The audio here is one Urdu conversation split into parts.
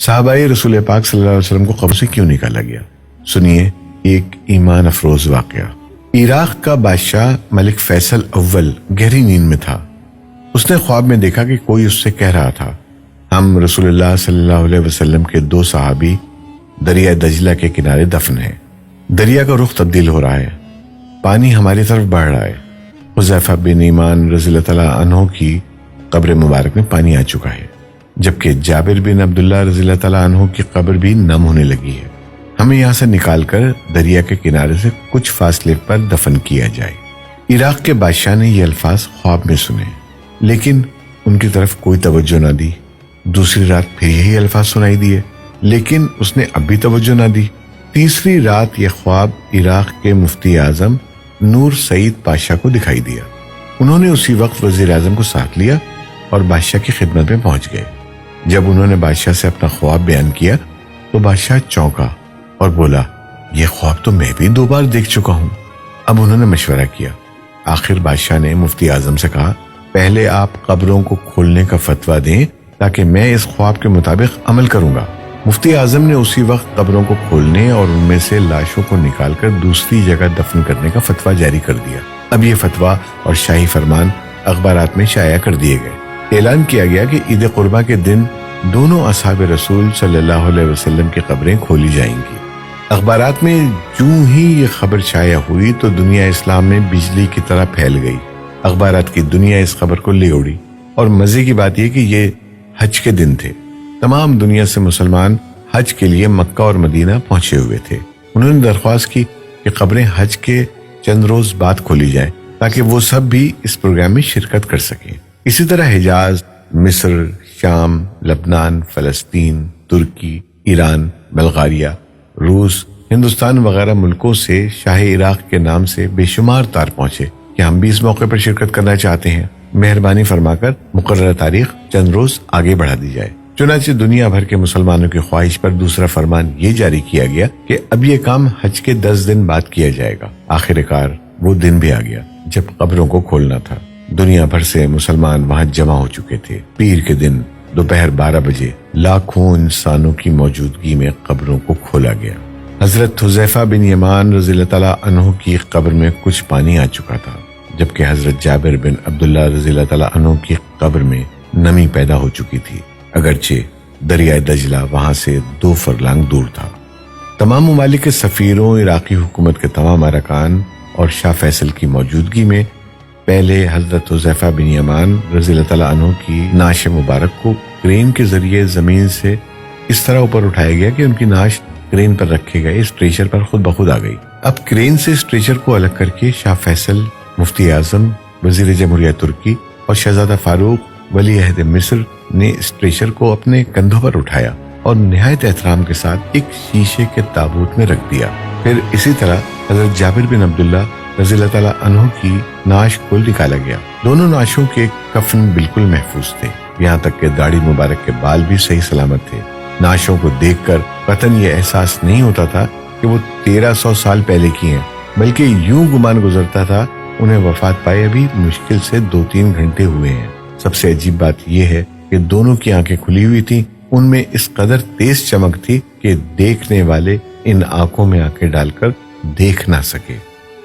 صحابہ رسول پاک صلی اللہ علیہ وسلم کو قبر سے کیوں نکالا گیا؟ سنیے ایک ایمان افروز واقعہ۔ عراق کا بادشاہ ملک فیصل اول گہری نیند میں تھا۔ اس نے خواب میں دیکھا کہ کوئی اس سے کہہ رہا تھا، ہم رسول اللہ صلی اللہ علیہ وسلم کے 2 صحابی دریا دجلہ کے کنارے دفن ہیں۔ دریا کا رخ تبدیل ہو رہا ہے، پانی ہماری طرف بڑھ رہا ہے۔ حذیفہ بن یمان رضی اللہ تعالیٰ عنہ کی قبر مبارک میں پانی آ چکا ہے، جبکہ جابر بن عبداللہ رضی اللہ تعالیٰ عنہ کی قبر بھی نم ہونے لگی ہے۔ ہمیں یہاں سے نکال کر دریا کے کنارے سے کچھ فاصلے پر دفن کیا جائے۔ عراق کے بادشاہ نے یہ الفاظ خواب میں سنے، لیکن ان کی طرف کوئی توجہ نہ دی۔ دوسری رات پھر یہی الفاظ سنائی دیے، لیکن اس نے اب بھی توجہ نہ دی۔ تیسری رات یہ خواب عراق کے مفتی اعظم نور سعید پاشا کو دکھائی دیا۔ انہوں نے اسی وقت وزیر اعظم کو ساتھ لیا اور بادشاہ کی خدمت میں پہنچ گئے۔ جب انہوں نے بادشاہ سے اپنا خواب بیان کیا تو بادشاہ چونکا اور بولا، یہ خواب تو میں بھی 2 بار دیکھ چکا ہوں۔ اب انہوں نے مشورہ کیا۔ آخر بادشاہ نے مفتی اعظم سے کہا، پہلے آپ قبروں کو کھولنے کا فتویٰ دیں تاکہ میں اس خواب کے مطابق عمل کروں گا۔ مفتی اعظم نے اسی وقت قبروں کو کھولنے اور ان میں سے لاشوں کو نکال کر دوسری جگہ دفن کرنے کا فتویٰ جاری کر دیا۔ اب یہ فتویٰ اور شاہی فرمان اخبارات میں شائع کر دیے گئے۔ اعلان کیا گیا کہ عید قربہ کے دن دونوں اصحاب رسول صلی اللہ علیہ وسلم کی قبریں کھولی جائیں گی۔ اخبارات میں جوں ہی یہ خبر شائع ہوئی تو دنیا اسلام میں بجلی کی طرح پھیل گئی۔ اخبارات کی دنیا اس خبر کو لے اڑی، اور مزے کی بات یہ کہ یہ حج کے دن تھے۔ تمام دنیا سے مسلمان حج کے لیے مکہ اور مدینہ پہنچے ہوئے تھے۔ انہوں نے درخواست کی کہ قبریں حج کے چند روز بعد کھولی جائیں تاکہ وہ سب بھی اس پروگرام میں شرکت کر سکیں۔ اسی طرح حجاز، مصر، شام، لبنان، فلسطین، ترکی، ایران، بلغاریہ، روس، ہندوستان وغیرہ ملکوں سے شاہ عراق کے نام سے بے شمار تار پہنچے کہ ہم بھی اس موقع پر شرکت کرنا چاہتے ہیں، مہربانی فرما کر مقررہ تاریخ چند روز آگے بڑھا دی جائے۔ چنانچہ دنیا بھر کے مسلمانوں کی خواہش پر دوسرا فرمان یہ جاری کیا گیا کہ اب یہ کام حج کے 10 دن بعد کیا جائے گا۔ آخر کار وہ دن بھی آ گیا جب قبروں کو کھولنا تھا۔ دنیا بھر سے مسلمان وہاں جمع ہو چکے تھے۔ پیر کے دن دوپہر 12 بجے لاکھوں انسانوں کی موجودگی میں قبروں کو کھولا گیا۔ حضرت حذیفہ بن یمان رضی اللہ تعالیٰ عنہ کی قبر میں کچھ پانی آ چکا تھا، جبکہ حضرت جابر بن عبداللہ رضی اللہ تعالیٰ عنہ کی قبر میں نمی پیدا ہو چکی تھی، اگرچہ دریائے دجلہ وہاں سے 2 فرلانگ دور تھا۔ تمام ممالک کے سفیروں، عراقی حکومت کے تمام ارکان اور شاہ فیصل کی موجودگی میں پہلے حضرت حذیفہ بن یمان رضی اللہ تعالیٰ عنہ کی نعش مبارک کو کرین کے ذریعے زمین سے اس طرح اوپر اٹھایا گیا کہ ان کی نعش کرین پر رکھے گئے اسٹریچر پر خود بخود آ گئی۔ اب کرین سے اسٹریچر کو الگ کر کے شاہ فیصل، مفتی اعظم، وزیر جمہوریہ ترکی اور شہزادہ فاروق ولی عہد مصر نے اسٹریچر کو اپنے کندھوں پر اٹھایا اور نہایت احترام کے ساتھ ایک شیشے کے تابوت میں رکھ دیا۔ پھر اسی طرح حضرت جابر بن عبداللہ رضی اللہ تعالیٰ عنہ کی نعش کو نکالا گیا۔ دونوں نعشوں کے کفن بالکل محفوظ تھے، یہاں تک کہ داڑھی مبارک کے بال بھی صحیح سلامت تھے۔ نعشوں کو دیکھ کر قطعاً یہ احساس نہیں ہوتا تھا کہ وہ 1300 سال پہلے کی ہیں، بلکہ یوں گمان گزرتا تھا انہیں وفات پائے ابھی مشکل سے 2-3 گھنٹے ہوئے ہیں۔ سب سے عجیب بات یہ ہے کہ دونوں کی آنکھیں کھلی ہوئی تھیں، ان میں اس قدر تیز چمک تھی کہ دیکھنے والے ان آنکھوں میں آنکھیں ڈال کر دیکھ نہ سکے۔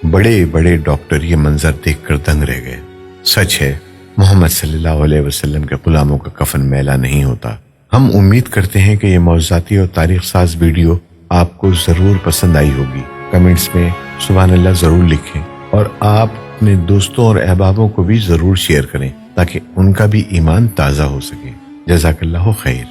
بڑے بڑے ڈاکٹر یہ منظر دیکھ کر دنگ رہ گئے۔ سچ ہے، محمد صلی اللہ علیہ وسلم کے غلاموں کا کفن میلا نہیں ہوتا۔ ہم امید کرتے ہیں کہ یہ معجزاتی اور تاریخ ساز ویڈیو آپ کو ضرور پسند آئی ہوگی۔ کمنٹس میں سبحان اللہ ضرور لکھیں، اور آپ اپنے دوستوں اور احبابوں کو بھی ضرور شیئر کریں تاکہ ان کا بھی ایمان تازہ ہو سکے۔ جزاک اللہ خیر۔